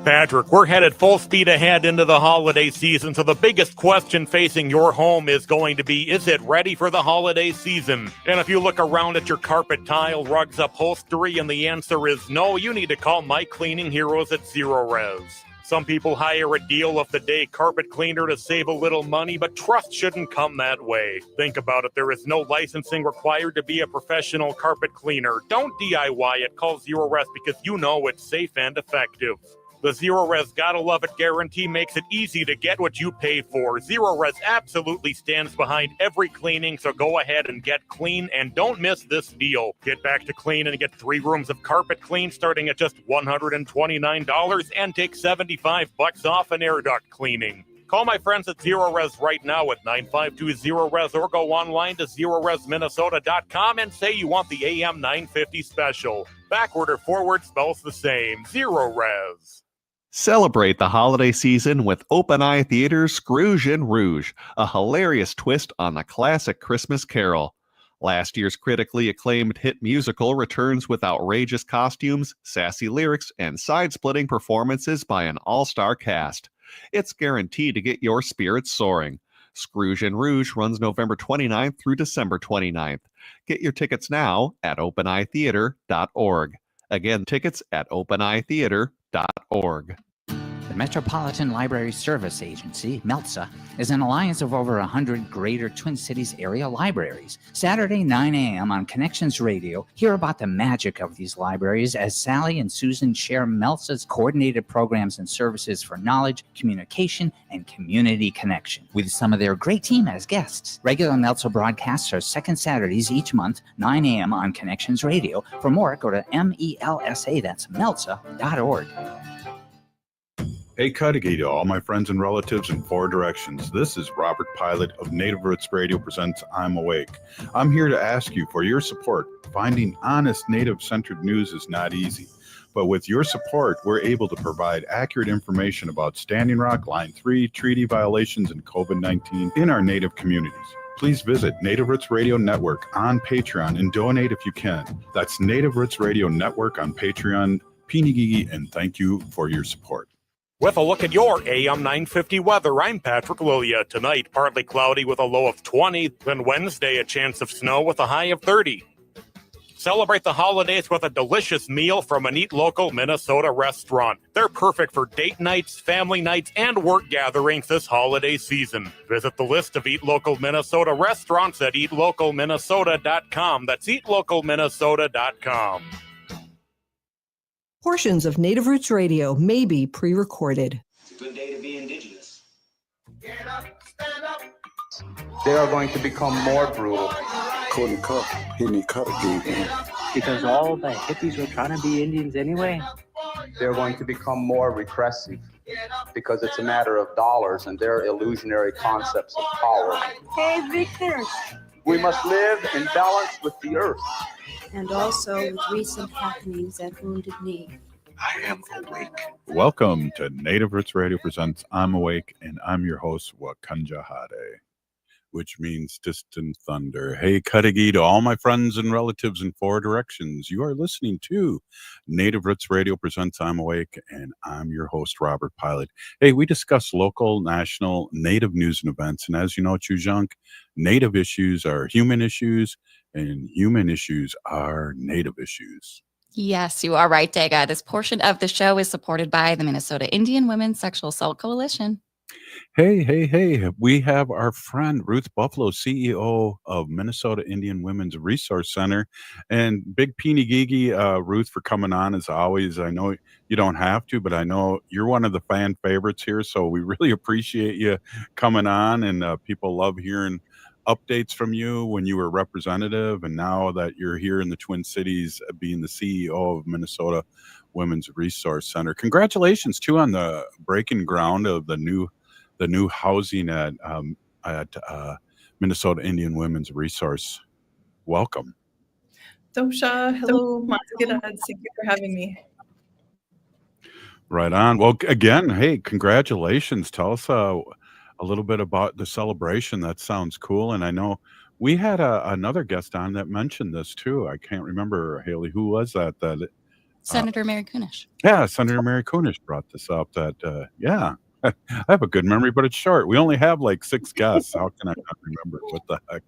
Patrick. We're headed full speed ahead into the holiday season, so the biggest question facing your home is going to be, is it ready for the holiday season? And if you look around at your carpet, tile, rugs, upholstery, and the answer is no, you need to call my cleaning heroes at Zero Res. Some people hire a deal of the day carpet cleaner to save a little money, but trust shouldn't come that way. Think about it. There is no licensing required to be a professional carpet cleaner. Don't DIY it. Call Zero Res because you know it's safe and effective. The Zero Res Gotta Love It guarantee makes it easy to get what you pay for. Zero Res absolutely stands behind every cleaning, so go ahead and get clean and don't miss this deal. Get back to clean and get 3 rooms of carpet clean starting at just $129 and take $75 off an air duct cleaning. Call my friends at Zero Res right now at 952-ZERO-RES or go online to ZeroResMinnesota.com and say you want the AM 950 special. Backward or forward spells the same. Zero Res. Celebrate the holiday season with Open Eye Theater's Scrooge and Rouge, a hilarious twist on the classic Christmas carol. Last year's critically acclaimed hit musical returns with outrageous costumes, sassy lyrics, and side-splitting performances by an all-star cast. It's guaranteed to get your spirits soaring. Scrooge and Rouge runs November 29th through December 29th. Get your tickets now at openeyetheater.org. Again, tickets at openeyetheater.org. The Metropolitan Library Service Agency, MELTSA, is an alliance of over 100 greater Twin Cities area libraries. Saturday, 9 a.m. on Connections Radio, hear about the magic of these libraries as Sally and Susan share MELTSA's coordinated programs and services for knowledge, communication, and community connection, with some of their great team as guests. Regular MELTSA broadcasts are second Saturdays each month, 9 a.m. on Connections Radio. For more, go to MELSA, that's MELTSA.org. Hey, Cudahy to all my friends and relatives in 4 directions. This is Robert Pilot of Native Roots Radio presents I'm Awake. I'm here to ask you for your support. Finding honest Native-centered news is not easy, but with your support, we're able to provide accurate information about Standing Rock, Line 3, treaty violations, and COVID-19 in our Native communities. Please visit Native Roots Radio Network on Patreon and donate if you can. That's Native Roots Radio Network on Patreon. Pinigigi, and thank you for your support. With a look at your AM 950 weather, I'm Patrick Lilia. Tonight, partly cloudy with a low of 20. Then Wednesday, a chance of snow with a high of 30. Celebrate the holidays with a delicious meal from an Eat Local Minnesota restaurant. They're perfect for date nights, family nights, and work gatherings this holiday season. Visit the list of Eat Local Minnesota restaurants at eatlocalminnesota.com. That's eatlocalminnesota.com. Portions of Native Roots Radio may be pre-recorded. It's a good day to be indigenous. Get up, stand up. They are going to become more brutal. Couldn't cut. He need cut again. Because all the hippies were trying to be Indians anyway. They're going to become more repressive because it's a matter of dollars and their illusionary concepts of power. Hey, Victor. We must live in balance with the earth. And also with recent happenings at Wounded Knee. I am awake. Welcome to Native Roots Radio presents I'm Awake, and I'm your host, Wakanja Hade, which means distant thunder. Hey, Cudahy to all my friends and relatives in 4 directions. You are listening to Native Roots Radio presents I'm Awake, and I'm your host, Robert Pilot. Hey, we discuss local, national, Native news and events, and as you know, Chujunk, Native issues are human issues, and human issues are Native issues. Yes, you are right, Dega. This portion of the show is supported by the Minnesota Indian Women's Sexual Assault Coalition. Hey. We have our friend Ruth Buffalo, CEO of Minnesota Indian Women's Resource Center. And big Pinigigi, Ruth, for coming on as always. I know you don't have to, but I know you're one of the fan favorites here. So we really appreciate you coming on. And people love hearing updates from you when you were representative. And now that you're here in the Twin Cities, being the CEO of Minnesota Women's Resource Center. Congratulations, too, on the breaking ground of the new housing at Minnesota Indian Women's Resource. Welcome. Dosha, hello, Maskira. Thank you for having me. Right on. Well, again, hey, congratulations. Tell us a little bit about the celebration. That sounds cool. And I know we had another guest on that mentioned this too. I can't remember, Haley, who was that Senator Mary Kunish. Yeah, Senator Mary Kunish brought this up. That yeah, I have a good memory, but it's short. We only have like 6 guests. How can I not remember? What the heck?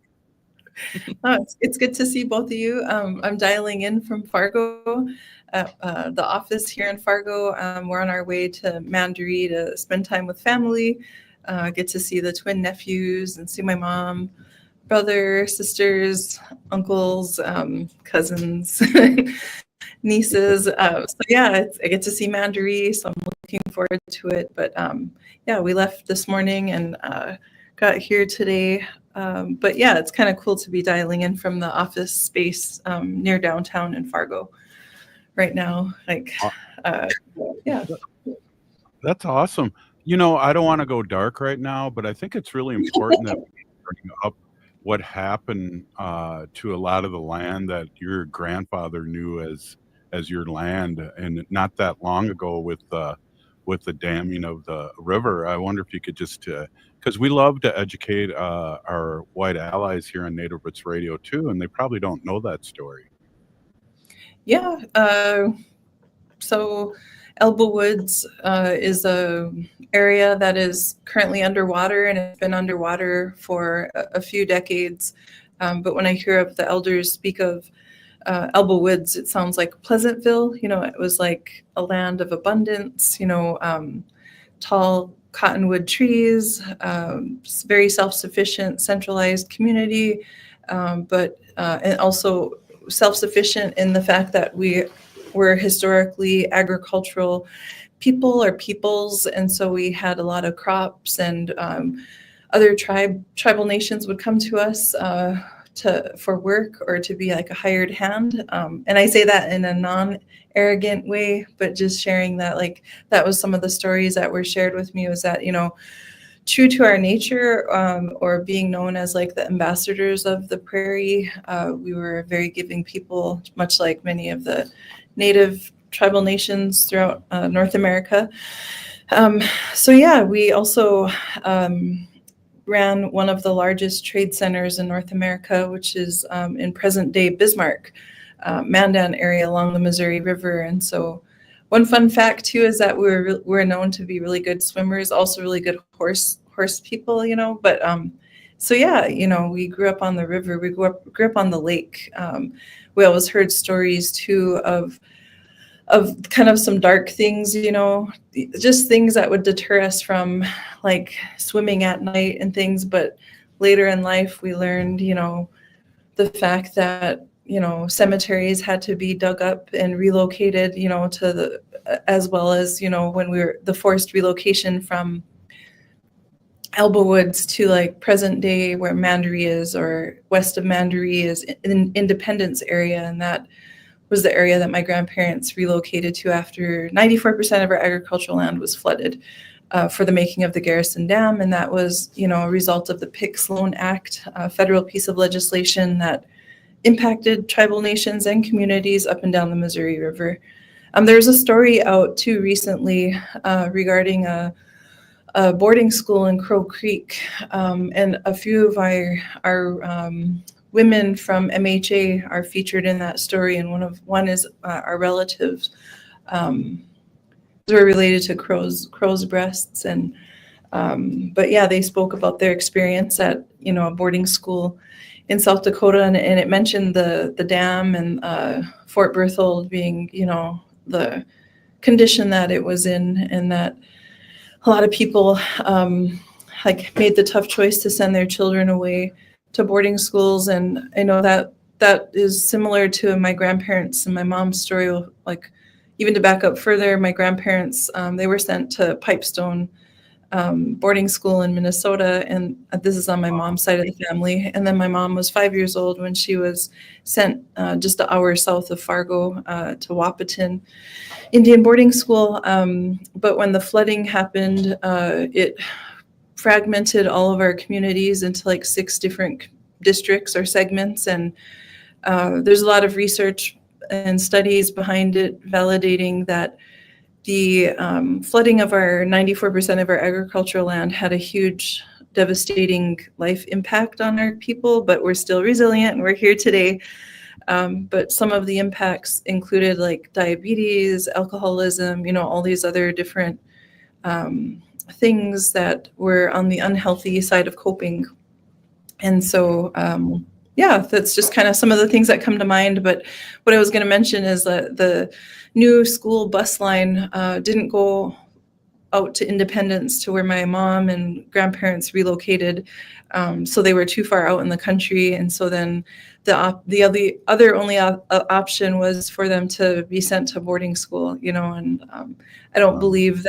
It's good to see both of you. I'm dialing in from Fargo, the office here in Fargo. We're on our way to Mandaree to spend time with family, get to see the twin nephews and see my mom, brother, sisters, uncles, cousins, nieces. So yeah, I get to see Mandaree, so I'm looking forward to it. But yeah, we left this morning and got here today. But yeah, it's kind of cool to be dialing in from the office space near downtown in Fargo right now. Like, yeah. That's awesome. You know, I don't want to go dark right now, but I think it's really important that we bring up what happened to a lot of the land that your grandfather knew as your land, and not that long ago with the damming of the river. I wonder if you could just, because we love to educate our white allies here on Native Roots Radio too, and they probably don't know that story. Yeah. So Elbow Woods is a area that is currently underwater, and it's been underwater for a few decades. But when I hear of the elders speak of Elbow Woods, it sounds like Pleasantville. You know, it was like a land of abundance, you know, tall cottonwood trees, very self-sufficient, centralized community, but and also self-sufficient in the fact that we were historically agricultural people or peoples, and so we had a lot of crops, and other tribal nations would come to us for work or to be like a hired hand. And I say that in a non-arrogant way, but just sharing that, like, that was some of the stories that were shared with me, was that, you know, true to our nature, or being known as like the ambassadors of the prairie, we were a very giving people, much like many of the native tribal nations throughout North America. So yeah, we also ran one of the largest trade centers in North America, which is in present-day Bismarck, Mandan area along the Missouri River. And so one fun fact too is that we're known to be really good swimmers, also really good horse people, you know. But so yeah, you know, we grew up on the river, we grew up on the lake. We always heard stories too of kind of some dark things, you know, just things that would deter us from like swimming at night and things. But later in life, we learned, you know, the fact that, you know, cemeteries had to be dug up and relocated, you know, to the, as well as, you know, when we were the forced relocation from Elbow Woods to like present day where Mandaree is, or west of Mandaree is in Independence area. And that was the area that my grandparents relocated to after 94% of our agricultural land was flooded for the making of the Garrison Dam. And that was, you know, a result of the Pick-Sloan Act, a federal piece of legislation that impacted tribal nations and communities up and down the Missouri River. There's a story out too recently regarding a boarding school in Crow Creek, and a few of our women from MHA are featured in that story, and one is our relatives. Were related to crow's breasts, and but yeah, they spoke about their experience at, you know, a boarding school in South Dakota, and it mentioned the dam and Fort Berthold being, you know, the condition that it was in, and that a lot of people like made the tough choice to send their children away to boarding schools. And I know that is similar to my grandparents and my mom's story. Like, even to back up further, my grandparents, they were sent to Pipestone boarding school in Minnesota, and this is on my mom's side of the family. And then my mom was 5 years old when she was sent just an hour south of Fargo to Wahpeton Indian boarding school. But when the flooding happened, it fragmented all of our communities into like 6 different districts or segments. And there's a lot of research and studies behind it validating that the flooding of our 94% of our agricultural land had a huge, devastating life impact on our people, but we're still resilient and we're here today. But some of the impacts included like diabetes, alcoholism, all these other different things that were on the unhealthy side of coping. And so, that's just kind of some of the things that come to mind. But what I was going to mention is that the new school bus line didn't go out to Independence, to where my mom and grandparents relocated. So they were too far out in the country. And so then the other only option was for them to be sent to boarding school, and I don't believe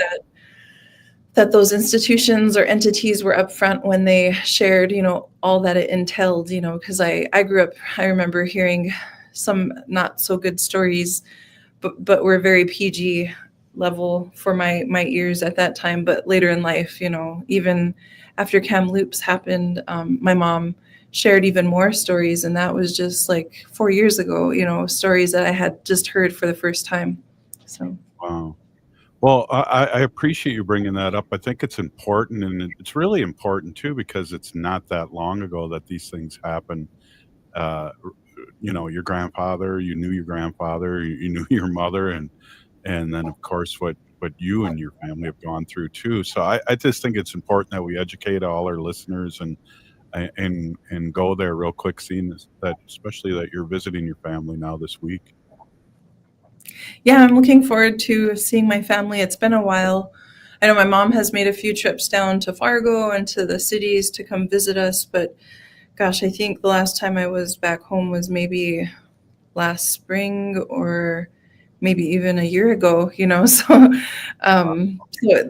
that those institutions or entities were upfront when they shared, all that it entailed, because I grew up, I remember hearing some not so good stories, but were very PG level for my ears at that time. But later in life, even after Kamloops happened, my mom shared even more stories. And that was just like 4 years ago, stories that I had just heard for the first time. So. Wow. Well, I appreciate you bringing that up. I think it's important, and it's really important too, because it's not that long ago that these things happen. Your grandfather, you knew your grandfather, you knew your mother, and then of course what you and your family have gone through too. So I just think it's important that we educate all our listeners and go there real quick, seeing that, especially that you're visiting your family now this week. Yeah, I'm looking forward to seeing my family. It's been a while. I know my mom has made a few trips down to Fargo and to the cities to come visit us, but gosh, I think the last time I was back home was maybe last spring or maybe even a year ago, so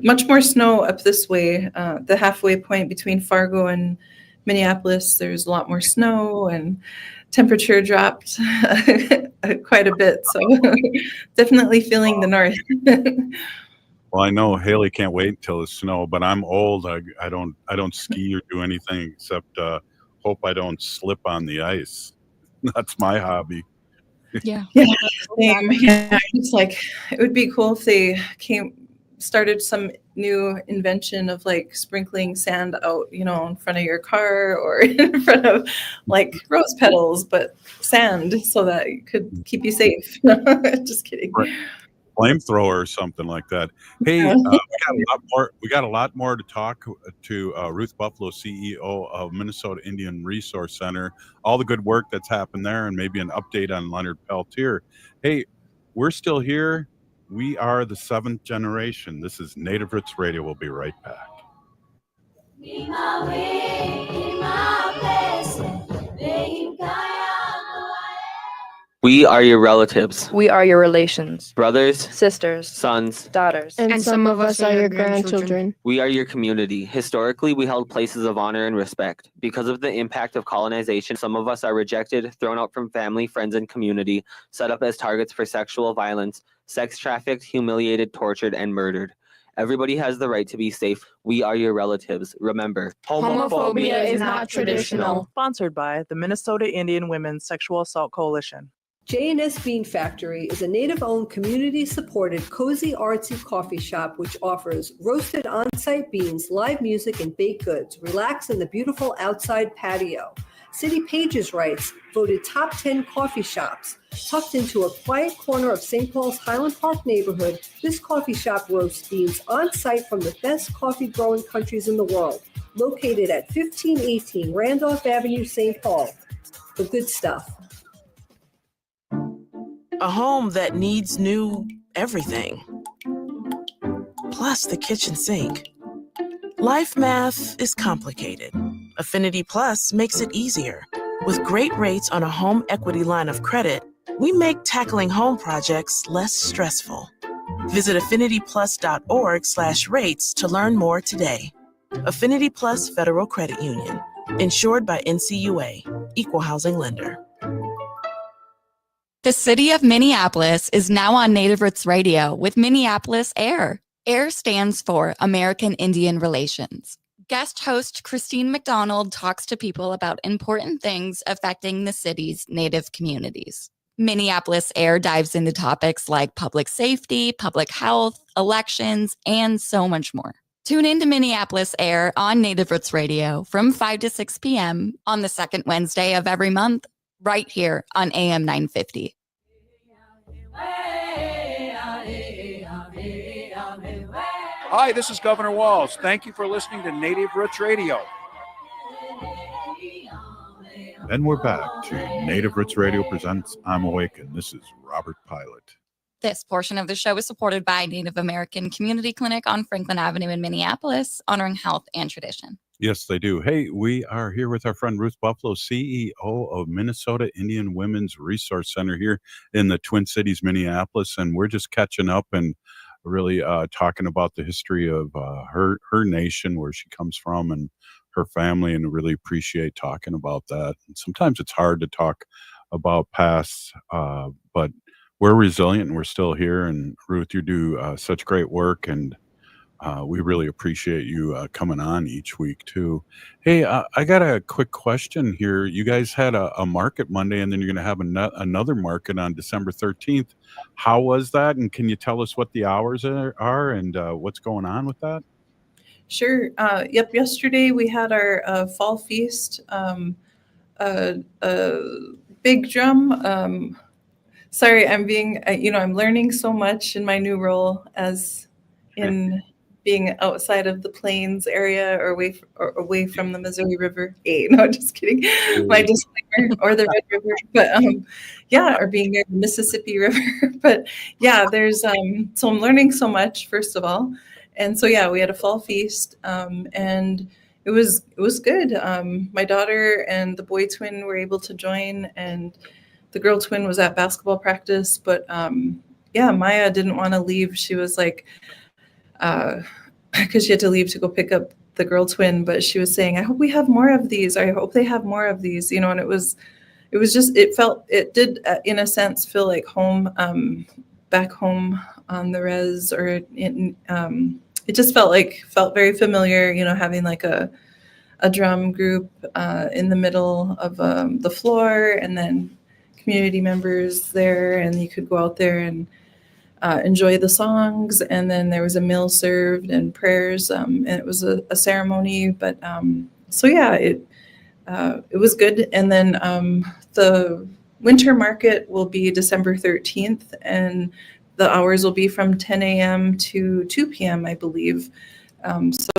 much more snow up this way. The halfway point between Fargo and Minneapolis, there's a lot more snow, and temperature dropped quite a bit. So definitely feeling the north. Well, I know Haley can't wait until the snow, but I'm old. I don't ski or do anything except hope I don't slip on the ice. That's my hobby. Yeah, same. Yeah, it's like it would be cool if they started some new invention of like sprinkling sand out, in front of your car or in front of like rose petals, but sand, so that it could keep you safe. Just kidding. Right. Flamethrower or something like that. Hey, we got a lot more to talk to Ruth Buffalo, CEO of Minnesota Indian Resource Center, all the good work that's happened there, and maybe an update on Leonard Peltier. Hey, we're still here. We are the seventh generation. This is Native Roots Radio. We'll be right back. We are your relatives. We are your relations. Brothers, sisters, sons, daughters. And some of us are your grandchildren. We are your community. Historically, we held places of honor and respect. Because of the impact of colonization, some of us are rejected, thrown out from family, friends, and community, set up as targets for sexual violence, sex trafficked, humiliated, tortured, and murdered. Everybody has the right to be safe. We are your relatives. Remember, homophobia is not traditional. Sponsored by the Minnesota Indian Women's Sexual Assault Coalition. J&S Bean Factory is a Native-owned, community-supported, cozy, artsy coffee shop which offers roasted on-site beans, live music, and baked goods. Relax in the beautiful outside patio. City Pages writes, voted top 10 coffee shops. Tucked into a quiet corner of St. Paul's Highland Park neighborhood, this coffee shop roasts beans on-site from the best coffee-growing countries in the world. Located at 1518 Randolph Avenue, St. Paul. The good stuff. A home that needs new everything. Plus the kitchen sink. Life math is complicated. Affinity Plus makes it easier. With great rates on a home equity line of credit, we make tackling home projects less stressful. Visit affinityplus.org/rates to learn more today. Affinity Plus Federal Credit Union. Insured by NCUA. Equal housing lender. The city of Minneapolis is now on Native Roots Radio with Minneapolis AIR. AIR stands for American Indian Relations. Guest host Christine McDonald talks to people about important things affecting the city's Native communities. Minneapolis AIR dives into topics like public safety, public health, elections, and so much more. Tune in to Minneapolis AIR on Native Roots Radio from 5 to 6 p.m. on the second Wednesday of every month, right here on AM 950. Hi, this is Governor Walz. Thank you for listening to Native Roots Radio. And we're back to Native Roots Radio presents I'm Awake, and this is Robert Pilot. This portion of the show is supported by Native American Community Clinic on Franklin Avenue in Minneapolis, honoring health and tradition. Yes, they do. Hey, we are here with our friend Ruth Buffalo, CEO of Minnesota Indian Women's Resource Center here in the Twin Cities, Minneapolis, and we're just catching up and really talking about the history of her nation, where she comes from, and her family, and really appreciate talking about that. And sometimes it's hard to talk about past, but we're resilient and we're still here. And Ruth, you do such great work, and we really appreciate you coming on each week too. Hey, I got a quick question here. You guys had a market Monday, and then you're going to have another market on December 13th. How was that? And can you tell us what the hours are and what's going on with that? Sure. Yep. Yesterday we had our fall feast, big drum. Sorry, I'm being, I'm learning so much in my new role as in being outside of the plains area or away from the Missouri River. Hey, no, just kidding. My disclaimer, or the Red River, but or being near the Mississippi River. But yeah, there's so I'm learning so much, first of all. And so, yeah, we had a fall feast, and it was good. My daughter and the boy twin were able to join, and the girl twin was at basketball practice. But Maya didn't want to leave. She was like, because she had to leave to go pick up the girl twin. But she was saying, "I hope we have more of these. I hope they have more of these." And it was just, it did in a sense feel like home, back home on the res, or in. It just felt very familiar, having like a drum group in the middle of the floor, and then community members there, and you could go out there and enjoy the songs, and then there was a meal served and prayers, and it was a ceremony. But it was good. And then the winter market will be December 13th, and the hours will be from 10 a.m. to 2 p.m., I believe. So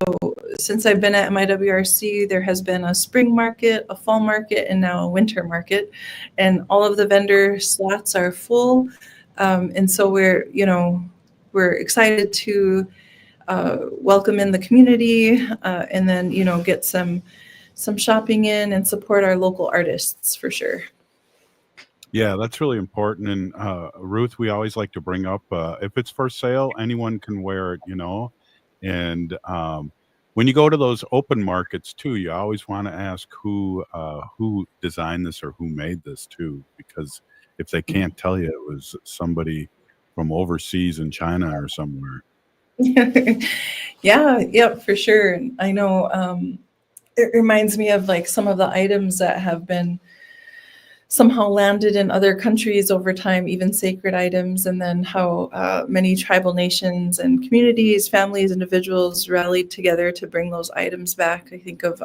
since I've been at MIWRC, there has been a spring market, a fall market, and now a winter market. And all of the vendor slots are full. And so we're excited to welcome in the community, and then, get some shopping in and support our local artists for sure. Yeah, that's really important. And Ruth, we always like to bring up, if it's for sale, anyone can wear it, And when you go to those open markets too, you always want to ask who designed this or who made this too, because if they can't tell you, it was somebody from overseas in China or somewhere. Yeah, for sure. I know it reminds me of like some of the items that have been somehow landed in other countries over time, even sacred items, and then how many tribal nations and communities, families, individuals rallied together to bring those items back. I think of,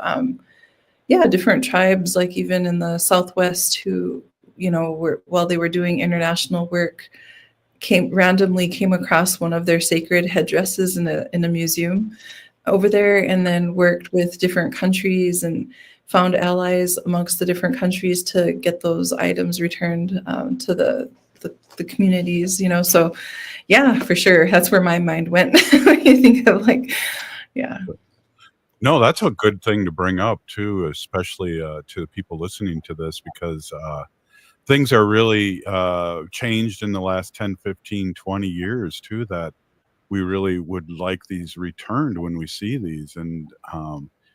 different tribes, like even in the Southwest, who, while they were doing international work, randomly came across one of their sacred headdresses in a museum over there, and then worked with different countries and found allies amongst the different countries to get those items returned to the communities, So yeah, for sure. That's where my mind went when you think of No, that's a good thing to bring up too, especially to the people listening to this, because things are really changed in the last 10, 15, 20 years too, that we really would like these returned when we see these. And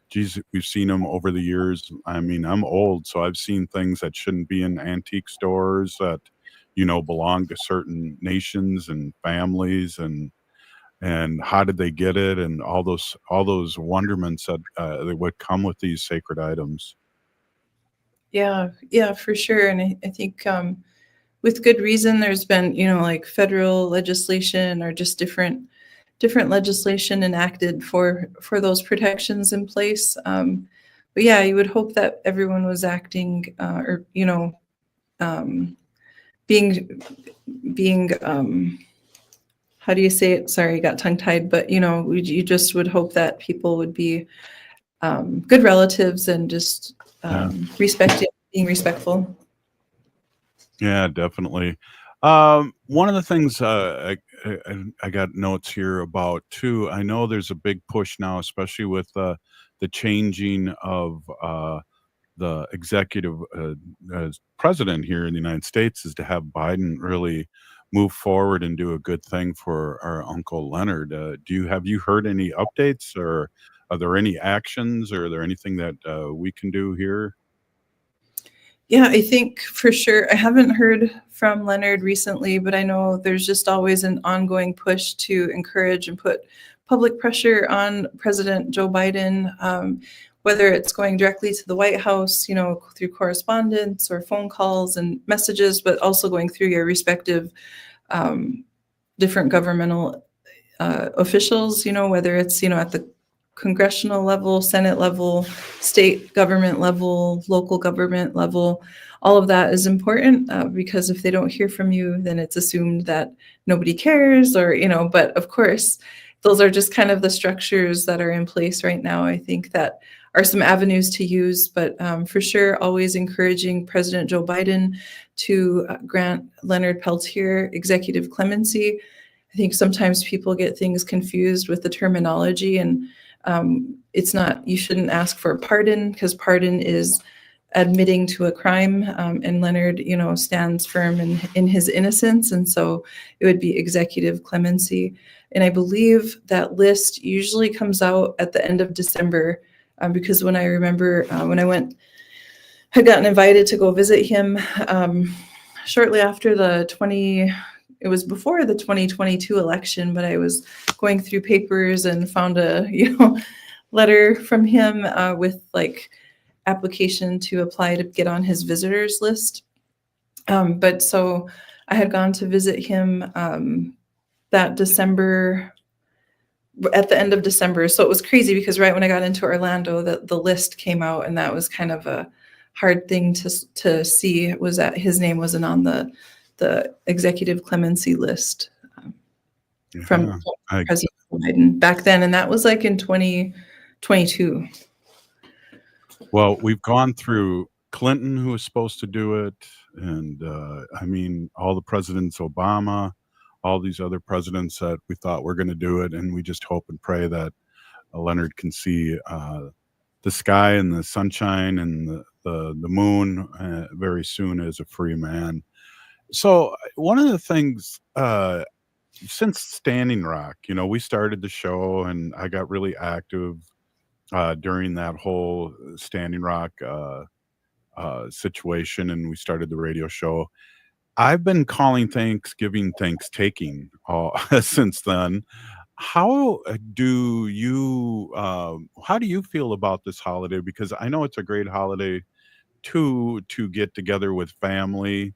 geez, we've seen them over the years. I mean, I'm old, so I've seen things that shouldn't be in antique stores that, belong to certain nations and families, and how did they get it, and all those wonderments that would come with these sacred items. Yeah, for sure. And I think with good reason, there's been, like federal legislation or just different legislation enacted for those protections in place. But yeah, you would hope that everyone was acting or, being how do you say it? Sorry, got tongue tied, but you just would hope that people would be good relatives and just being respectful. Yeah, definitely. One of the things I got notes here about too. I know there's a big push now, especially with the changing of the executive president here in the United States, is to have Biden really move forward and do a good thing for our Uncle Leonard. Have you heard any updates, or are there any actions, or are there anything that we can do here? Yeah, I think for sure. I haven't heard from Leonard recently, but I know there's just always an ongoing push to encourage and put public pressure on President Joe Biden, whether it's going directly to the White House, through correspondence or phone calls and messages, but also going through your respective different governmental officials, whether it's, at the congressional level, Senate level, state government level, local government level. All of that is important because if they don't hear from you, then it's assumed that nobody cares, or, but of course, those are just kind of the structures that are in place right now. I think that are some avenues to use, but for sure, always encouraging President Joe Biden to grant Leonard Peltier executive clemency. I think sometimes people get things confused with the terminology, and it's not, you shouldn't ask for a pardon, because pardon is admitting to a crime, and Leonard, stands firm in his innocence, and so it would be executive clemency. And I believe that list usually comes out at the end of December, because when I remember when I had gotten invited to go visit him shortly after it was before the 2022 election, but I was going through papers and found a letter from him with application to apply to get on his visitors list. But so I had gone to visit him that December, at the end of December. So it was crazy because right when I got into Orlando, the list came out, and that was kind of a hard thing to see, was that his name wasn't on the executive clemency list from President Biden back then. And that was in 2022. Well, we've gone through Clinton, who was supposed to do it. And all the presidents, Obama, all these other presidents that we thought were going to do it. And we just hope and pray that Leonard can see the sky and the sunshine and the moon very soon as a free man. So one of the things, since Standing Rock, we started the show, and I got really active during that whole Standing Rock situation, and we started the radio show. I've been calling Thanksgiving Thanks-taking since then. How do you feel about this holiday? Because I know it's a great holiday to get together with family.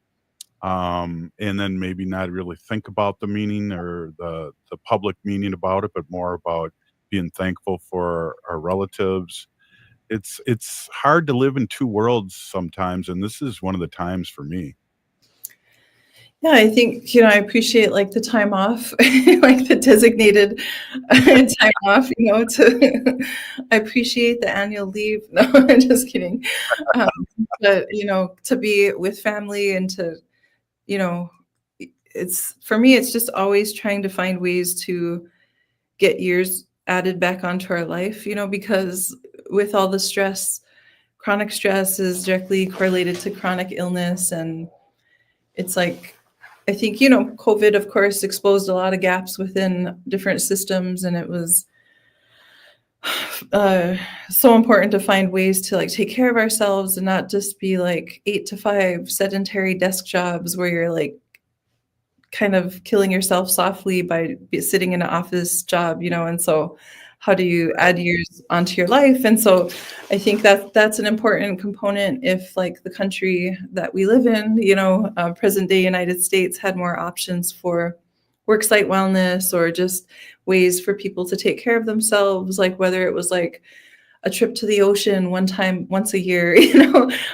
And then maybe not really think about the meaning or the public meaning about it, but more about being thankful for our relatives. It's hard to live in two worlds sometimes, and this is one of the times for me. Yeah, I think, I appreciate the time off, the designated time off, I appreciate the annual leave. No, I'm just kidding. But, to be with family and to, for me, it's just always trying to find ways to get years added back onto our life, because with all the stress, chronic stress is directly correlated to chronic illness. And it's I think, COVID, of course, exposed a lot of gaps within different systems. And it was so important to find ways to take care of ourselves and not just be 8 to 5 sedentary desk jobs where you're kind of killing yourself softly by sitting in an office job, and so how do you add years onto your life? And so I think that's an important component. If the country that we live in, present day United States, had more options for worksite wellness or just ways for people to take care of themselves, whether it was a trip to the ocean once a year,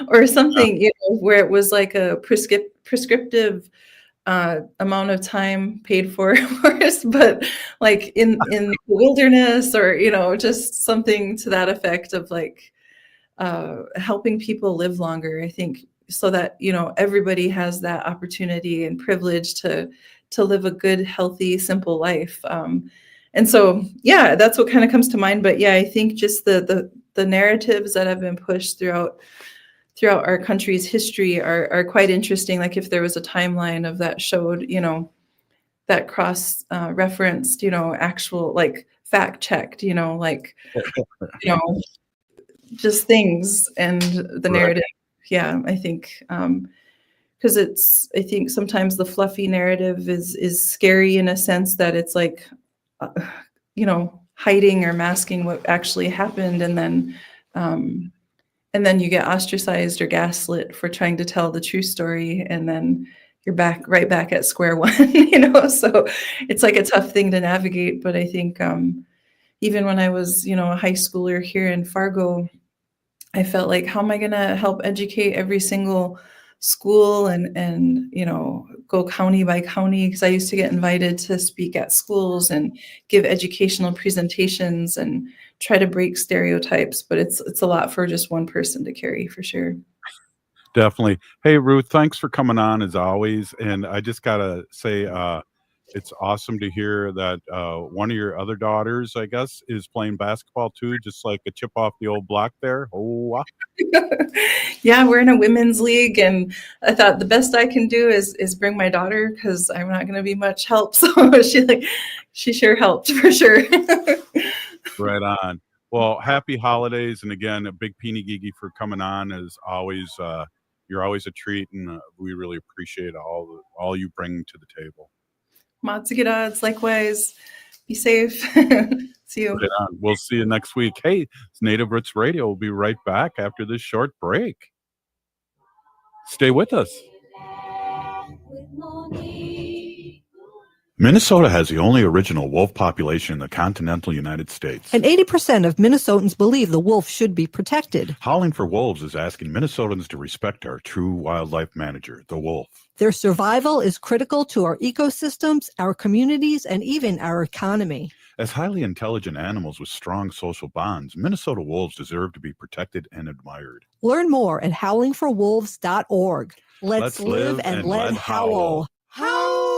or something, where it was like a prescriptive amount of time paid for us, but like in the wilderness, or just something to that effect of like helping people live longer, I think, so that everybody has that opportunity and privilege to live a good, healthy, simple life. And so, yeah, that's what kind of comes to mind. But yeah, I think just the narratives that have been pushed throughout our country's history are quite interesting. Like if there was a timeline of that showed, that cross referenced, actual, like fact checked, just things and the narrative. Yeah, I think because I think sometimes the fluffy narrative is scary in a sense that it's like, hiding or masking what actually happened, and then you get ostracized or gaslit for trying to tell the true story, and then you're right back at square one. So it's like a tough thing to navigate. But I think even when I was a high schooler here in Fargo, I felt like, how am I going to help educate every single school and go county by county, because I used to get invited to speak at schools and give educational presentations and try to break stereotypes, but it's a lot for just one person to carry, for sure. Definitely. Hey, Ruth, thanks for coming on as always. And I just gotta say, it's awesome to hear that one of your other daughters, I guess, is playing basketball too, just like a chip off the old block there. Oh, wow. Yeah, we're in a women's league, and I thought the best I can do is bring my daughter, because I'm not going to be much help. So she sure helped, for sure. Right on. Well, happy holidays, and again, a big Peeny Gigi for coming on. As always, you're always a treat, and we really appreciate all you bring to the table. Matsugi odds, likewise. Be safe. See you. Right on. We'll see you next week. Hey, it's Native Roots Radio. We'll be right back after this short break. Stay with us. Minnesota has the only original wolf population in the continental United States. And 80% of Minnesotans believe the wolf should be protected. Howling for Wolves is asking Minnesotans to respect our true wildlife manager, the wolf. Their survival is critical to our ecosystems, our communities, and even our economy. As highly intelligent animals with strong social bonds, Minnesota wolves deserve to be protected and admired. Learn more at howlingforwolves.org. Let's live and let howl. Howl!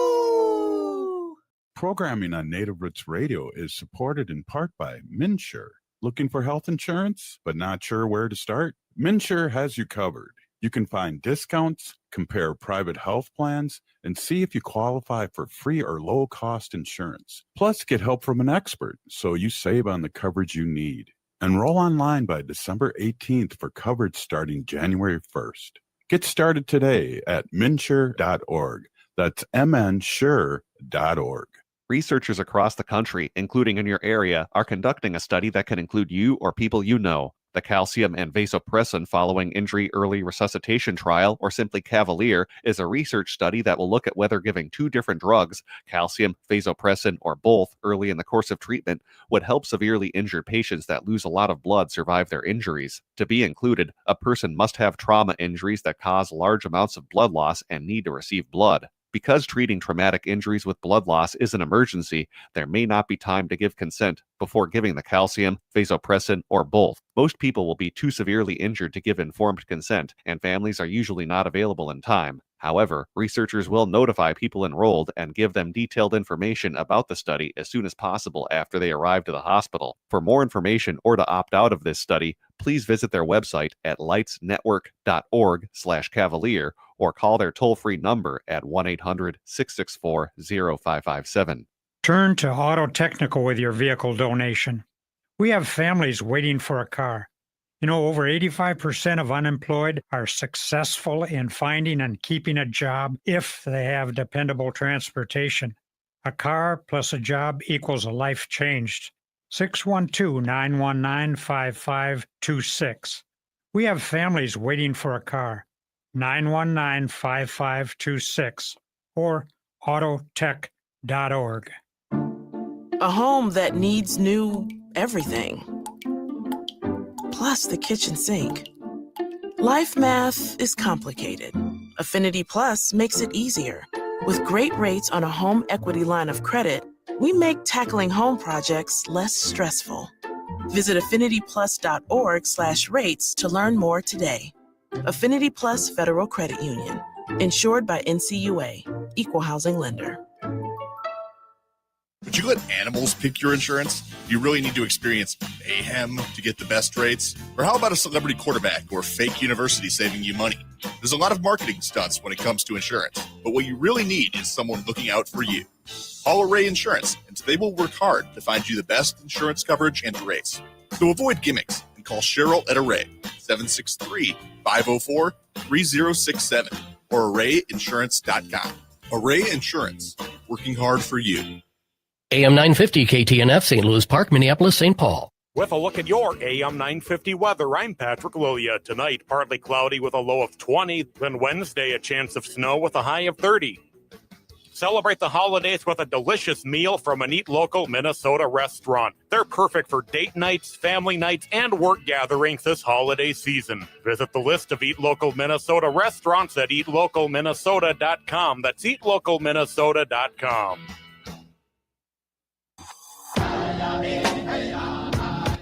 Programming on Native Roots Radio is supported in part by MIWRC. Looking for health insurance, but not sure where to start? MIWRC has you covered. You can find discounts, compare private health plans, and see if you qualify for free or low-cost insurance. Plus, get help from an expert so you save on the coverage you need. Enroll online by December 18th for coverage starting January 1st. Get started today at MIWRC.org. That's MNSure.org. Researchers across the country, including in your area, are conducting a study that can include you or people you know. The calcium and vasopressin following injury early resuscitation trial, or simply Cavalier, is a research study that will look at whether giving two different drugs, calcium, vasopressin, or both, early in the course of treatment would help severely injured patients that lose a lot of blood survive their injuries. To be included, a person must have trauma injuries that cause large amounts of blood loss and need to receive blood. Because treating traumatic injuries with blood loss is an emergency, there may not be time to give consent before giving the calcium, vasopressin, or both. Most people will be too severely injured to give informed consent, and families are usually not available in time. However, researchers will notify people enrolled and give them detailed information about the study as soon as possible after they arrive to the hospital. For more information or to opt out of this study, please visit their website at lightsnetwork.org/Cavalier or call their toll-free number at 1-800-664-0557. Turn to Auto Technical with your vehicle donation. We have families waiting for a car. Over 85% of unemployed are successful in finding and keeping a job if they have dependable transportation. A car plus a job equals a life changed. 612-919-5526. We have families waiting for a car. 919-5526 or autotech.org. A home that needs new everything. plus the kitchen sink. Life math is complicated. Affinity Plus makes it easier. With great rates on a home equity line of credit, we make tackling home projects less stressful. Visit affinityplus.org/rates to learn more today. Affinity Plus Federal Credit Union. Insured by NCUA. Equal housing lender. Would you let animals pick your insurance? Do you really need to experience mayhem to get the best rates? Or how about a celebrity quarterback or fake university saving you money? There's a lot of marketing stunts when it comes to insurance, but what you really need is someone looking out for you. Call Array Insurance, and they will work hard to find you the best insurance coverage and rates. So avoid gimmicks and call Cheryl at Array, 763-504-3067, or arrayinsurance.com. Array Insurance, working hard for you. AM 950 KTNF, St. Louis Park, Minneapolis, St. Paul. With a look at your AM 950 weather, I'm Patrick Lilia. Tonight, partly cloudy with a low of 20. Then Wednesday, a chance of snow with a high of 30. Celebrate the holidays with a delicious meal from an Eat Local Minnesota restaurant. They're perfect for date nights, family nights, and work gatherings this holiday season. Visit the list of Eat Local Minnesota restaurants at eatlocalminnesota.com. That's eatlocalminnesota.com.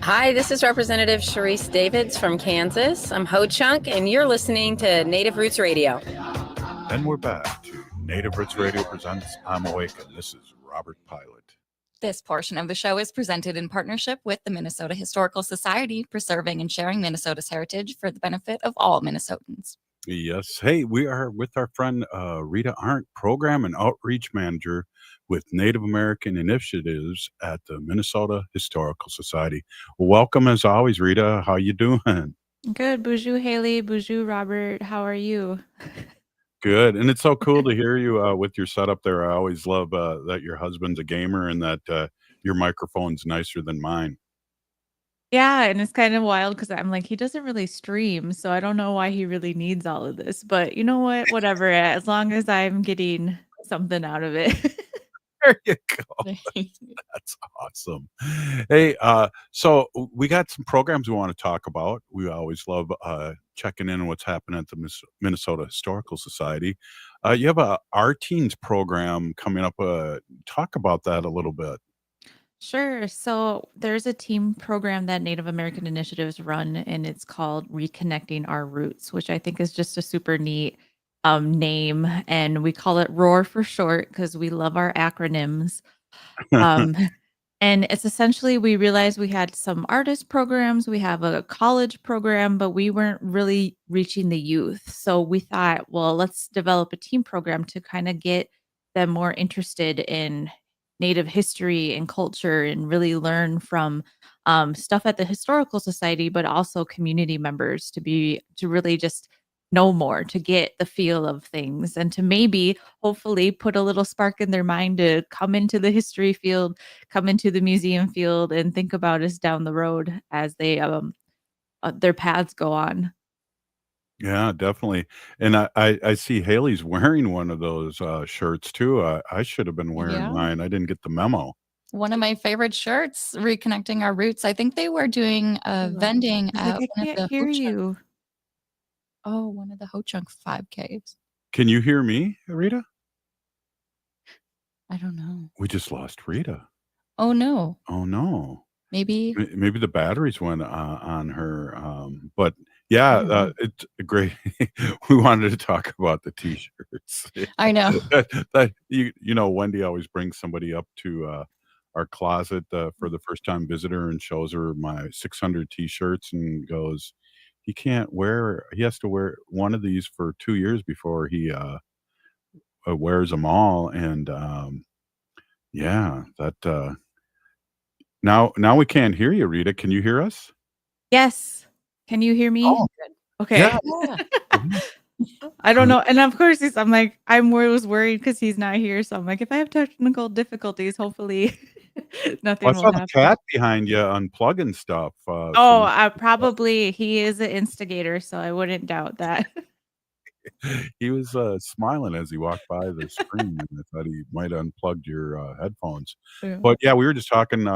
Hi, this is Representative Sharice Davids from Kansas. I'm Ho Chunk, and you're listening to Native Roots Radio. And we're back to Native Roots Radio presents I'm Awake, and this is Robert Pilot. This portion of the show is presented in partnership with the Minnesota Historical Society, preserving and sharing Minnesota's heritage for the benefit of all Minnesotans. Yes. Hey, we are with our friend Rita Arndt, Program and Outreach Manager with Native American Initiatives at the Minnesota Historical Society. Welcome, as always, Rita. How you doing? Good. Bonjour, Haley. Bonjour, Robert. How are you? Good. And it's so cool to hear you with your setup there. I always love that your husband's a gamer and that your microphone's nicer than mine. Yeah, and it's kind of wild because I'm like, he doesn't really stream, so I don't know why he really needs all of this. But you know what? Whatever. As long as I'm getting something out of it. There you go. That's awesome. Hey, so we got some programs we want to talk about. We always love checking in on what's happening at the Minnesota Historical Society. You have our teens program coming up. Talk about that a little bit. Sure. So there's a team program that Native American Initiatives run, and it's called Reconnecting Our Roots, which I think is just a super neat name. And we call it ROAR for short because we love our acronyms. And it's essentially, we realized we had some artist programs, we have a college program, but we weren't really reaching the youth. So we thought, well, let's develop a team program to kind of get them more interested in Native history and culture and really learn from stuff at the Historical Society, but also community members to really just know more, to get the feel of things, and to maybe hopefully put a little spark in their mind to come into the history field, come into the museum field, and think about us down the road as they their paths go on. Yeah, definitely. And I see Haley's wearing one of those shirts too. I should have been wearing Yeah. mine. I didn't get the memo. One of my favorite shirts, Reconnecting Our Roots. I think they were doing vending I was at like, I one of can't the hear Ho-Chunk. you. Oh, one of the Ho-Chunk 5Ks. Can you hear me, Rita? I don't know. We just lost Rita. Oh no. Oh no. Maybe. Maybe the batteries went on her. But yeah, it's great. We wanted to talk about the t-shirts. I know. that you know, Wendy always brings somebody up to our closet for the first time visitor and shows her my 600 t-shirts and goes, he has to wear one of these for 2 years before he wears them all. And yeah, that now we can't hear you, Rita. Can you hear us? Yes. Can you hear me? Oh, Okay. yeah. I don't know. And of course, I'm like, was worried because he's not here. So I'm like, if I have technical difficulties, hopefully nothing I will saw the happen. cat behind you unplugging stuff. Oh, he is an instigator, so I wouldn't doubt that. He was smiling as he walked by the screen, and I thought he might have unplugged your headphones. Yeah. But yeah, we were just talking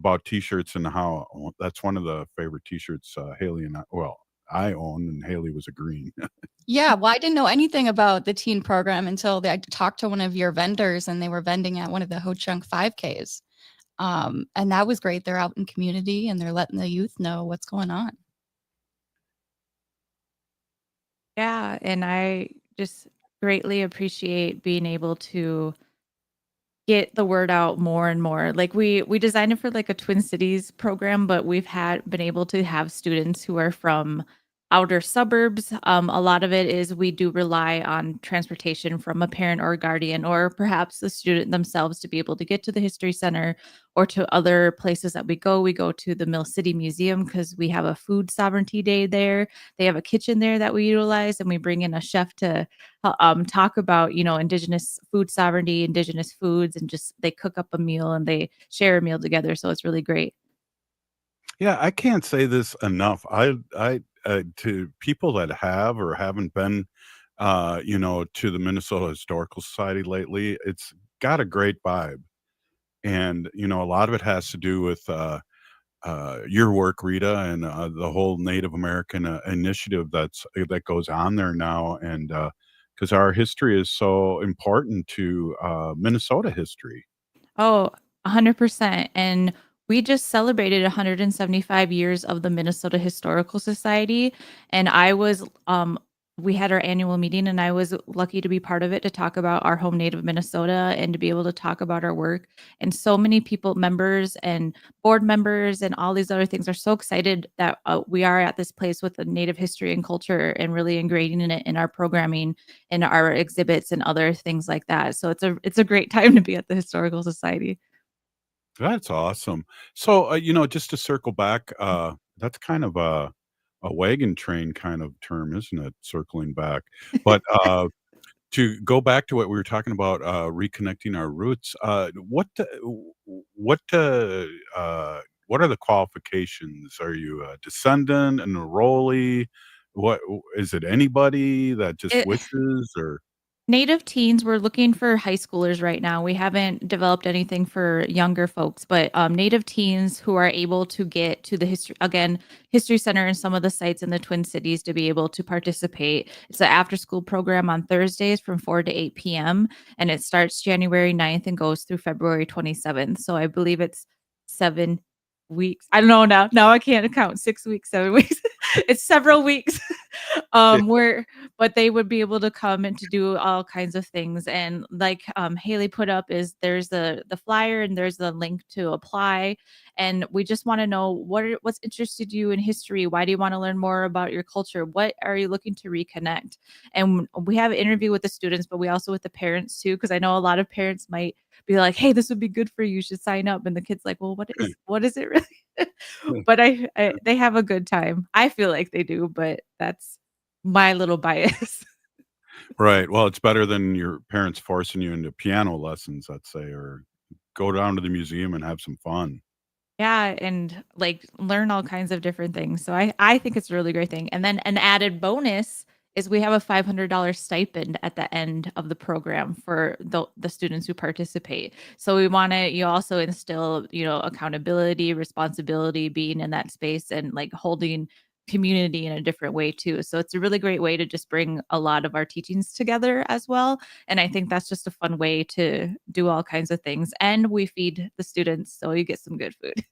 about T-shirts and how that's one of the favorite T-shirts Haley and I own, and Haley was agreeing. Yeah, well, I didn't know anything about the teen program until I talked to one of your vendors, and they were vending at one of the Ho Chunk 5Ks. And that was great. They're out in community and they're letting the youth know what's going on. Yeah, and I just greatly appreciate being able to get the word out more and more. Like we designed it for like a Twin Cities program, but we've been able to have students who are from outer suburbs. A lot of it is we do rely on transportation from a parent or a guardian, or perhaps the student themselves to be able to get to the History Center or to other places that we go. We go to the Mill City Museum because we have a food sovereignty day there. They have a kitchen there that we utilize, and we bring in a chef to talk about, Indigenous food sovereignty, Indigenous foods, and just they cook up a meal and they share a meal together. So it's really great. Yeah, I can't say this enough. I to people that have or haven't been, to the Minnesota Historical Society lately, it's got a great vibe, and a lot of it has to do with your work, Rita, and the whole Native American initiative that goes on there now, and because our history is so important to Minnesota history. Oh, 100%. And we just celebrated 175 years of the Minnesota Historical Society. And we had our annual meeting, and I was lucky to be part of it to talk about our home native Minnesota and to be able to talk about our work. And so many people, members and board members, and all these other things are so excited that we are at this place with the Native history and culture and really ingraining it in our programming and our exhibits and other things like that. So it's a great time to be at the Historical Society. That's awesome. So, just to circle back, that's kind of a wagon train kind of term, isn't it? Circling back. But to go back to what we were talking about, reconnecting our roots, what are the qualifications? Are you a descendant, an enrollee? What is it? Anybody that just It, wishes, or Native teens, we're looking for high schoolers right now. We haven't developed anything for younger folks, but Native teens who are able to get to the History Center and some of the sites in the Twin Cities to be able to participate. It's an after-school program on Thursdays from 4 to 8 p.m., and it starts January 9th and goes through February 27th. So I believe it's 7 weeks. I don't know now. Now I can't count. 6 weeks, 7 weeks. It's several weeks. But they would be able to come and to do all kinds of things. And like Haley put up, is there's the flyer and there's the link to apply. And we just want to know what's interested you in history. Why do you want to learn more about your culture? What are you looking to reconnect? And we have an interview with the students, but we also with the parents too, because I know a lot of parents might be like, hey, this would be good for you. You should sign up. And the kid's like, well, what is it really? But they have a good time. I feel like they do, but that's my little bias. right? Well, it's better than your parents forcing you into piano lessons, let's say, or go down to the museum and have some fun. Yeah, and like learn all kinds of different things. So I think it's a really great thing. And then an added bonus is we have a $500 stipend at the end of the program for the students who participate. So we want to you also instill, accountability, responsibility, being in that space and like holding community in a different way too. So it's a really great way to just bring a lot of our teachings together as well. And I think that's just a fun way to do all kinds of things. And we feed the students, so you get some good food.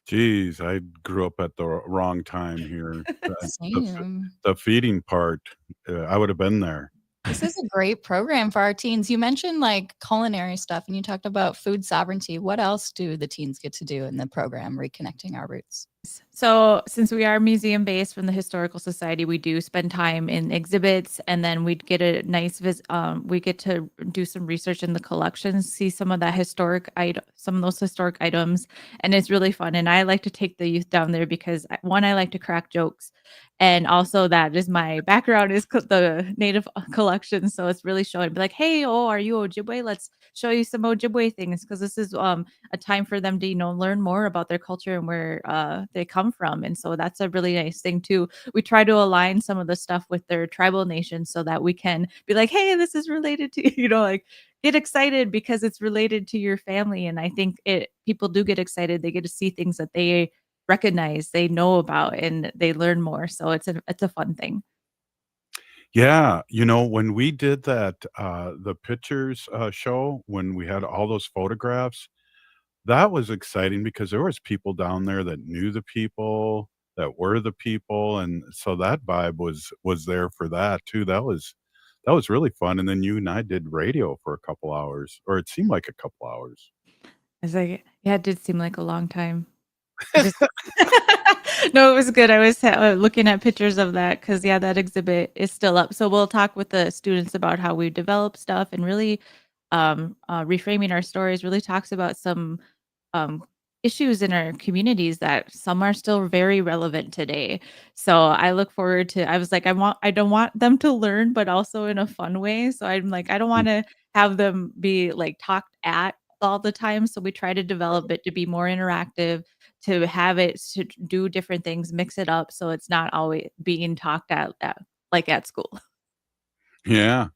Geez, I grew up at the wrong time here. Same. The feeding part, I would have been there. This is a great program for our teens. You mentioned like culinary stuff and you talked about food sovereignty. What else do the teens get to do in the program, Reconnecting Our Roots? So since we are museum based from the Historical Society, we do spend time in exhibits, and then we get a nice visit. We get to do some research in the collections, see some of that some of those historic items, and it's really fun. And I like to take the youth down there because one, I like to crack jokes, and also that is my background is the Native collection, so it's really showing. Be like, hey, are you Ojibwe? Let's show you some Ojibwe things, because this is a time for them to learn more about their culture and where they come from. And so that's a really nice thing too. We try to align some of the stuff with their tribal nations so that we can be like, hey, this is related to like get excited because it's related to your family. And I think people do get excited. They get to see things that they recognize, they know about, and they learn more. So it's a fun thing. Yeah, when we did that, the pictures show, when we had all those photographs, that was exciting because there was people down there that knew the people, that were the people, and so that vibe was there for that too. That was really fun. And then you and I did radio for a couple hours, or it seemed like a couple hours. It's like, yeah, it did seem like a long time. No, it was good. I was looking at pictures of that because, yeah, that exhibit is still up. So we'll talk with the students about how we develop stuff, and really reframing our stories really talks about some um, issues in our communities that some are still very relevant today. So I look forward to, I was like, I don't want them to learn, but also in a fun way. So I'm like, I don't want to have them be like talked at all the time. So we try to develop it to be more interactive, to have it to do different things, mix it up. So it's not always being talked at like at school. Yeah.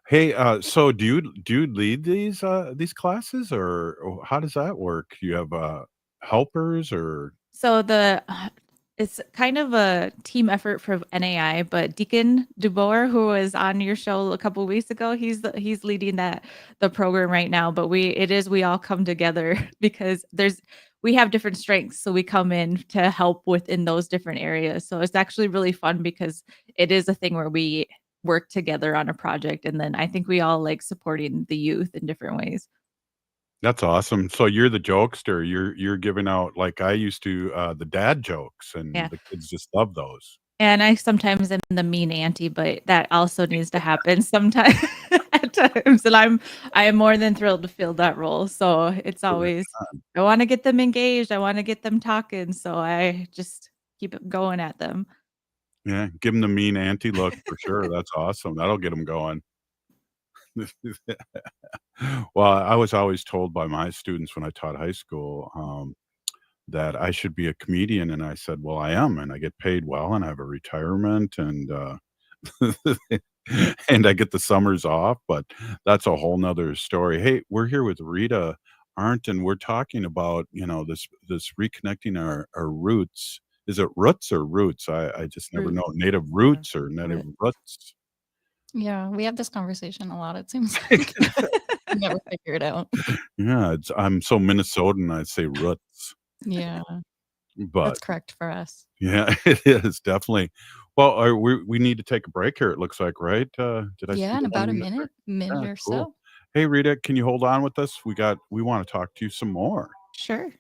Hey, so do you lead these classes, or how does that work? Do you have helpers, or So it's kind of a team effort for NAI, but Deacon DeBoer, who was on your show a couple of weeks ago, he's leading the program right now. But we all come together because we have different strengths, so we come in to help within those different areas. So it's actually really fun because it is a thing where we work together on a project, and then I think we all like supporting the youth in different ways. That's awesome. So you're the jokester. You're giving out, like I used to, the dad jokes, and Yeah. the kids just love those. And I sometimes am the mean auntie, but that also needs to happen sometimes at times. And I am more than thrilled to fill that role. So it's always, I want to get them engaged. I want to get them talking. So I just keep going at them. Yeah, give them the mean auntie look for sure. That's awesome. That'll get them going. Well, I was always told by my students when I taught high school, that I should be a comedian, and I said, "Well, I am, and I get paid well, and I have a retirement, and and I get the summers off." But that's a whole nother story. Hey, we're here with Rita Arndt, and we're talking about this reconnecting our roots. Is it roots or roots? I just never know. Roots. Native roots or native roots. Yeah, we have this conversation a lot, it seems like. We never figure it out. Yeah, I'm so Minnesotan, I say roots. Yeah, But that's correct for us. yeah, it is definitely. Well, we need to take a break here, it looks like, right? Did I see Yeah, in the about a 1 minute minute there? Yeah, or cool. so. Hey, Rita, can you hold on with us? We want to talk to you some more. Sure.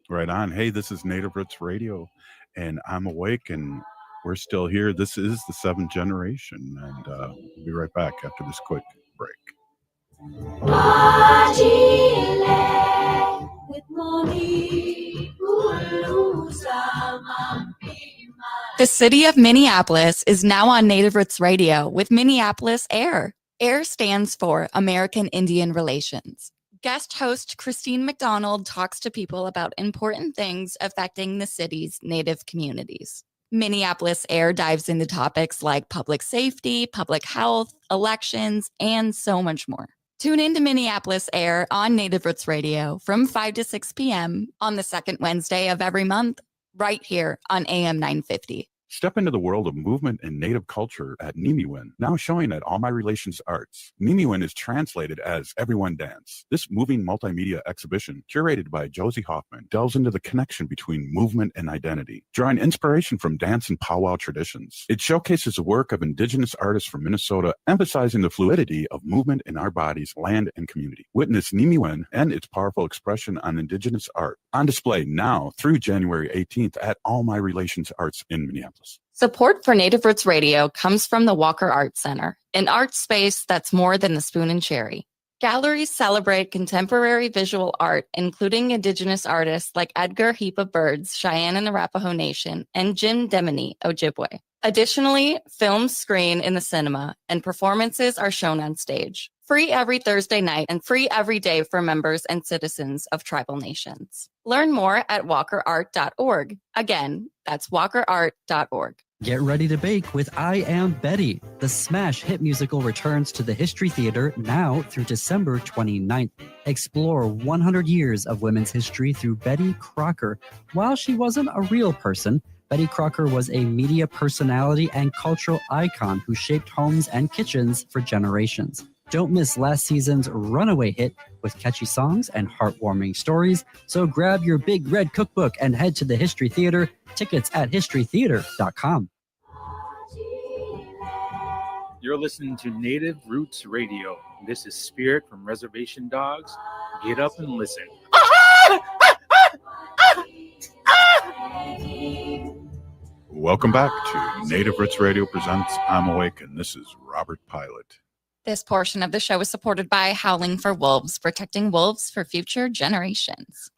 Right on. Hey, this is Native Roots Radio, and I'm awake, and we're still here. This is the seventh generation, and we'll be right back after this quick break. The city of Minneapolis is now on Native Roots Radio with MIWRC. AIR stands for American Indian Relations. Guest host Christine McDonald talks to people about important things affecting the city's Native communities. MIWRC dives into topics like public safety, public health, elections, and so much more. Tune in to MIWRC on Native Roots Radio from 5 to 6 p.m. on the second Wednesday of every month, right here on AM 950. Step into the world of movement and Native culture at MIWRC, now showing at All My Relations Arts. MIWRC is translated as Everyone Dance. This moving multimedia exhibition, curated by Josie Hoffman, delves into the connection between movement and identity, drawing inspiration from dance and powwow traditions. It showcases the work of Indigenous artists from Minnesota, emphasizing the fluidity of movement in our bodies, land, and community. Witness MIWRC and its powerful expression on Indigenous art, on display now through January 18th at All My Relations Arts in Minneapolis. Support for Native Roots Radio comes from the Walker Art Center, an art space that's more than the spoon and cherry. Galleries celebrate contemporary visual art, including Indigenous artists like Edgar Heap of Birds, Cheyenne and Arapaho Nation, and Jim Demini, Ojibwe. Additionally, films screen in the cinema, and performances are shown on stage. Free every Thursday night and free every day for members and citizens of tribal nations. Learn more at walkerart.org. Again, that's walkerart.org. Get ready to bake with I Am Betty. The smash hit musical returns to the History Theater now through December 29th. Explore 100 years of women's history through Betty Crocker. While she wasn't a real person, Betty Crocker was a media personality and cultural icon who shaped homes and kitchens for generations. Don't miss last season's runaway hit with catchy songs and heartwarming stories. So grab your big red cookbook and head to the History Theater. Tickets at historytheater.com. You're listening to Native Roots Radio. This is Spirit from Reservation Dogs. Get up and listen. Welcome back to Native Roots Radio presents I'm Awake, and this is Robert Pilot. This portion of the show is supported by Howling for Wolves, protecting wolves for future generations.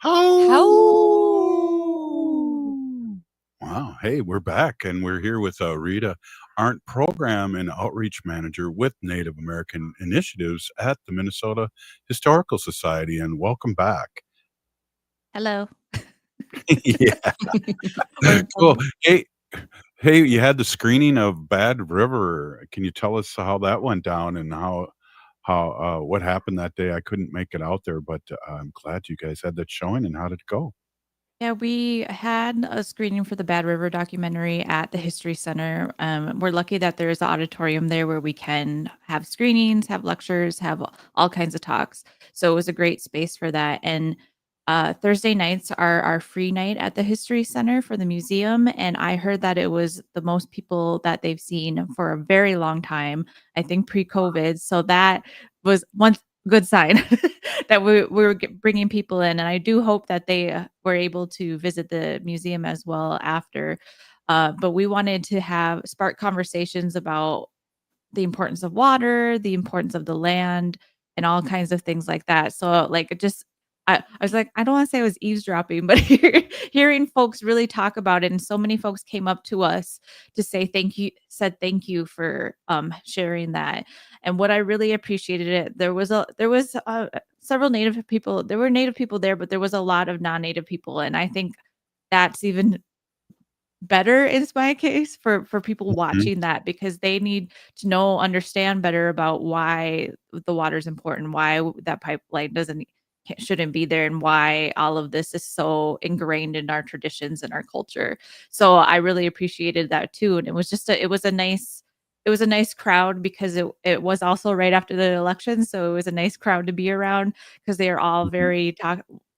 Wow. Hey, we're back, and we're here with Rita Arndt, Program and Outreach Manager with Native American Initiatives at the Minnesota Historical Society, and welcome back. Hello. Yeah. Cool. Hey, you had the screening of Bad River. Can you tell us how that went down and how what happened that day? I couldn't make it out there, but I'm glad you guys had that showing. And how did it go? Yeah, we had a screening for the Bad River documentary at the History Center. We're lucky that there's an auditorium there where we can have screenings, have lectures, have all kinds of talks. So it was a great space for that. And Thursday nights are our free night at the History Center for the museum. And I heard that it was the most people that they've seen for a very long time, I think pre-COVID. So that was one good sign that we were bringing people in. And I do hope that they were able to visit the museum as well after. But we wanted to spark conversations about the importance of water, the importance of the land, and all kinds of things like that. So I was like, I don't want to say I was eavesdropping, but hearing folks really talk about it. And so many folks came up to us to say thank you for sharing that. And what I really appreciated there was several Native people. There were Native people there, but there was a lot of non-Native people. And I think that's even better in my case for people watching that, because they need to understand better about why the water is important, why that pipeline shouldn't be there, and why all of this is so ingrained in our traditions and our culture. So I really appreciated that too. And it was just it was a nice crowd, because it was also right after the election. So it was a nice crowd to be around, because they are all very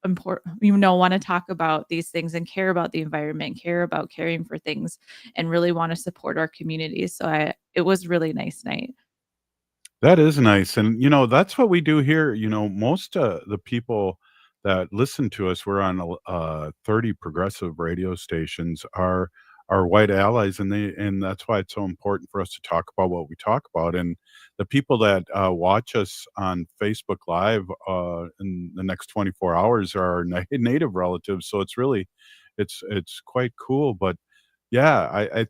important, want to talk about these things and care about the environment, care about caring for things, and really want to support our communities. So it was really nice night. That is nice. And, that's what we do here. Most the people that listen to us, we're on 30 progressive radio stations, are white allies. And that's why it's so important for us to talk about what we talk about. And the people that watch us on Facebook Live in the next 24 hours are our Native relatives. So it's quite cool. But yeah,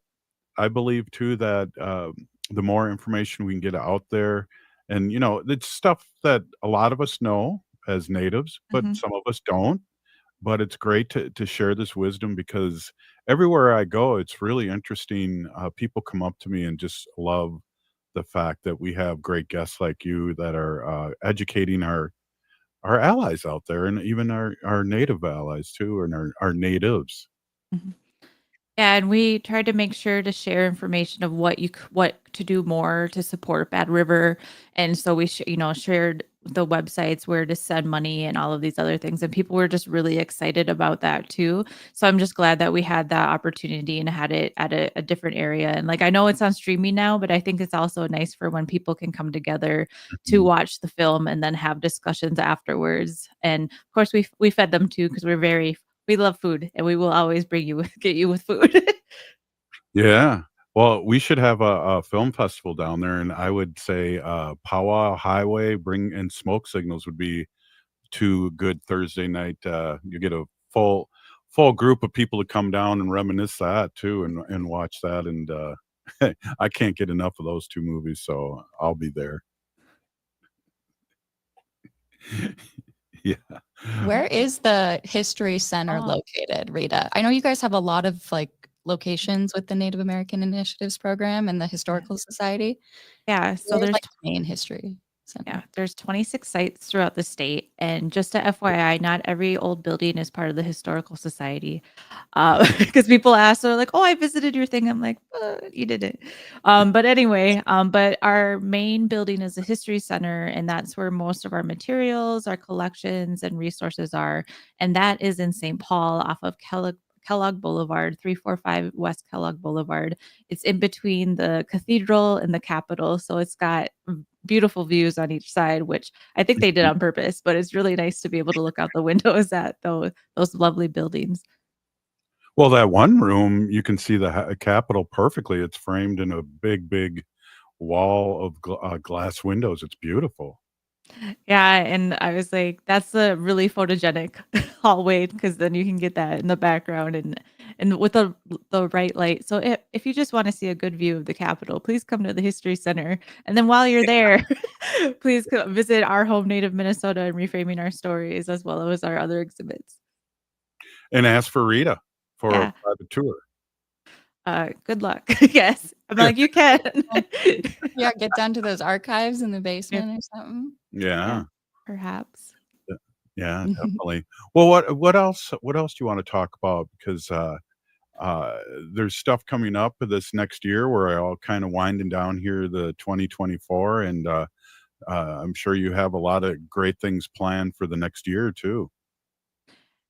I believe too that the more information we can get out there, and it's stuff that a lot of us know as natives, but some of us don't. But it's great to share this wisdom, because everywhere I go, it's really interesting. People come up to me and just love the fact that we have great guests like you that are educating our allies out there, and even our native allies too, and our natives. Mm-hmm. Yeah, and we tried to make sure to share information of what to do more to support Bad River, and so we shared the websites where to send money and all of these other things, and people were just really excited about that too. So I'm just glad that we had that opportunity and had it at a different area. And I know it's on streaming now, but I think it's also nice for when people can come together to watch the film and then have discussions afterwards. And of course, we fed them too, because we love food, and we will always get you with food. Yeah. Well, we should have a film festival down there, and I would say Powwow Highway and Smoke Signals would be two good Thursday night. You get a full group of people to come down and reminisce that too, and watch that. And I can't get enough of those two movies, so I'll be there. Yeah. Where is the History Center located, Rita? I know you guys have a lot of locations with the Native American Initiatives program and the Historical Society. Yeah, so Where's there's like the main history center? Yeah, there's 26 sites throughout the state, and just a FYI, not every old building is part of the Historical Society. Because people ask, they're like, "Oh, I visited your thing." I'm like, "You didn't." But anyway, but our main building is the History Center, and that's where most of our materials, our collections, and resources are, and that is in St. Paul off of Kellogg Boulevard, 345 West Kellogg Boulevard. It's in between the cathedral and the Capitol, so it's got beautiful views on each side, which I think they did on purpose, but it's really nice to be able to look out the windows at those lovely buildings. Well, that one room, you can see the Capitol perfectly. It's framed in a big wall of glass windows. It's beautiful. Yeah, and I was like, that's a really photogenic hallway because then you can get that in the background and with the right light. So if you just want to see a good view of the Capitol, please come to the History Center. And then while you're there, please visit our home Native Minnesota and Reframing Our Stories, as well as our other exhibits. And ask for Rita for Yeah. a private tour. Good luck. Yes. I'm like, you can. Yeah, get down to those archives in the basement or something. Yeah. Perhaps. Yeah, definitely. Well, what else do you want to talk about? Because there's stuff coming up this next year. We're all kind of winding down here the 2024, and I'm sure you have a lot of great things planned for the next year too.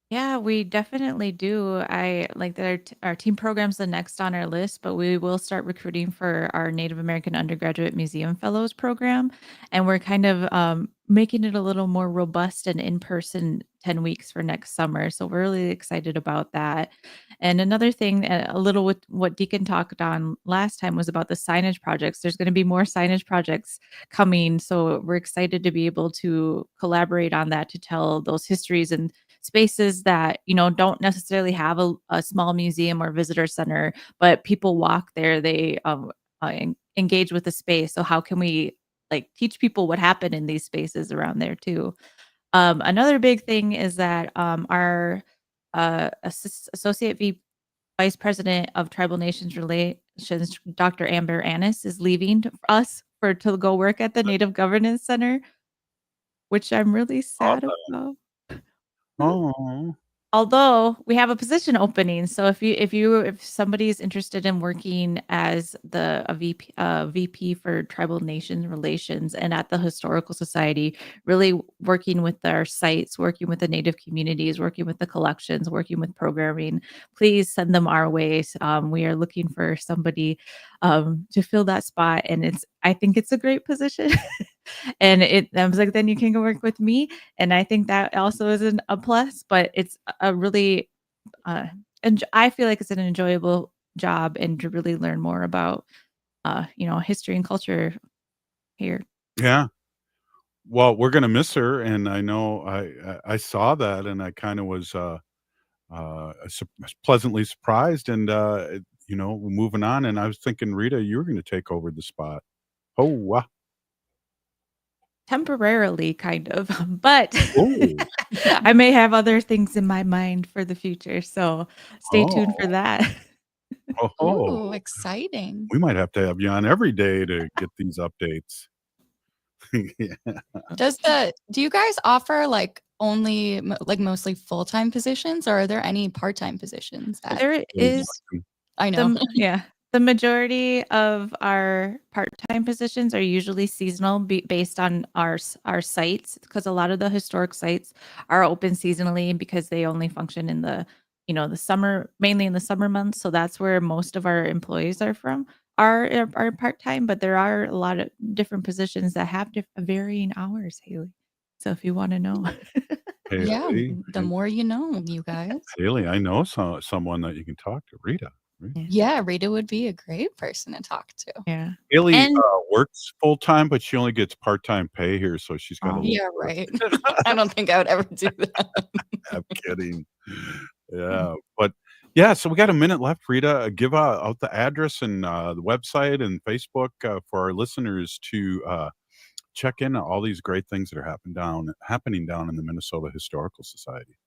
Yeah, we definitely do. I like that our team program's the next on our list, but we will start recruiting for our Native American Undergraduate Museum Fellows program. And we're kind of making it a little more robust and in person 10 weeks for next summer. So we're really excited about that. And another thing, a little with what Deacon talked on last time, was about the signage projects. There's going to be more signage projects coming. So we're excited to be able to collaborate on that to tell those histories and spaces that don't necessarily have a small museum or visitor center, but people walk there, they engage with the space. So how can we like teach people what happened in these spaces around there too? Another big thing is that our associate vice president of tribal nations relations, Dr. Amber Annis, is leaving us to go work at the Native Governance Center, which I'm really sad about. Oh. Although we have a position opening, so if somebody is interested in working as a VP for Tribal Nation Relations and at the Historical Society, really working with our sites, working with the Native communities, working with the collections, working with programming, please send them our way. We are looking for somebody to fill that spot, and I think it's a great position. And I was like, then you can go work with me. And I think that also is a plus, but it's a really, and I feel like it's an enjoyable job and to really learn more about, history and culture here. Yeah. Well, we're gonna miss her, and I know I saw that, and I kind of was pleasantly surprised, and moving on. And I was thinking, Rita, you were going to take over the spot. Oh, wow. Temporarily, kind of, but I may have other things in my mind for the future. So stay tuned for that. Oh, exciting. We might have to have you on every day to get these updates. Yeah. Do you guys offer like only like mostly full-time positions, or are there any part-time positions? There is. I know. The majority of our part-time positions are usually seasonal based on our sites, because a lot of the historic sites are open seasonally because they only function in the summer, mainly in the summer months. So that's where most of our employees are part-time, but there are a lot of different positions that have varying hours, Haley. So if you want to know. Yeah, the more you know, you guys. Haley, I know someone that you can talk to, Rita. Yeah, Rita would be a great person to talk to. Yeah. Haley works full-time, but she only gets part-time pay here, so she's got Yeah, right. I don't think I would ever do that. I'm kidding. Yeah, but yeah, so we got a minute left. Rita, give out the address and the website and Facebook for our listeners to check in on all these great things that are happening down in the Minnesota Historical Society.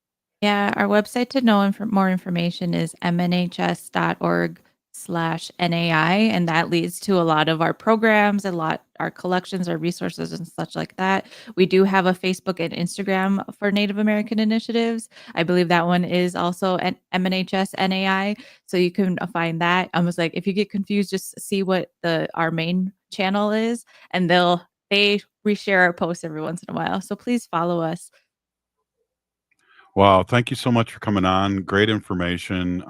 Yeah, our website to know more information is mnhs.org/NAI, and that leads to a lot of our programs, our collections, our resources, and such like that. We do have a Facebook and Instagram for Native American initiatives. I believe that one is also an MNHS NAI, so you can find that. I was like, if you get confused, just see what our main channel is, and they reshare our posts every once in a while. So please follow us. Wow, thank you so much for coming on. Great information.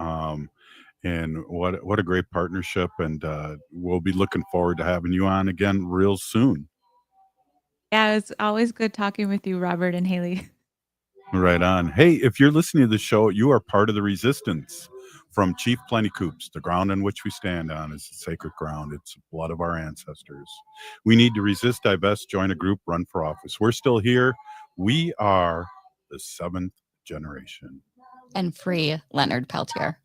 And what a great partnership. And we'll be looking forward to having you on again real soon. Yeah, it's always good talking with you, Robert and Haley. Right on. Hey, if you're listening to the show, you are part of the resistance. From Chief Plenty Coops, the ground on which we stand on is sacred ground. It's the blood of our ancestors. We need to resist, divest, join a group, run for office. We're still here. We are the 7th generation. And free Leonard Peltier.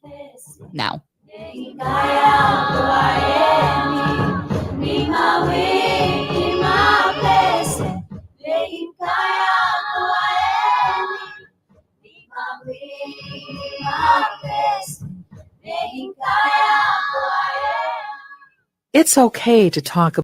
Now. It's okay to talk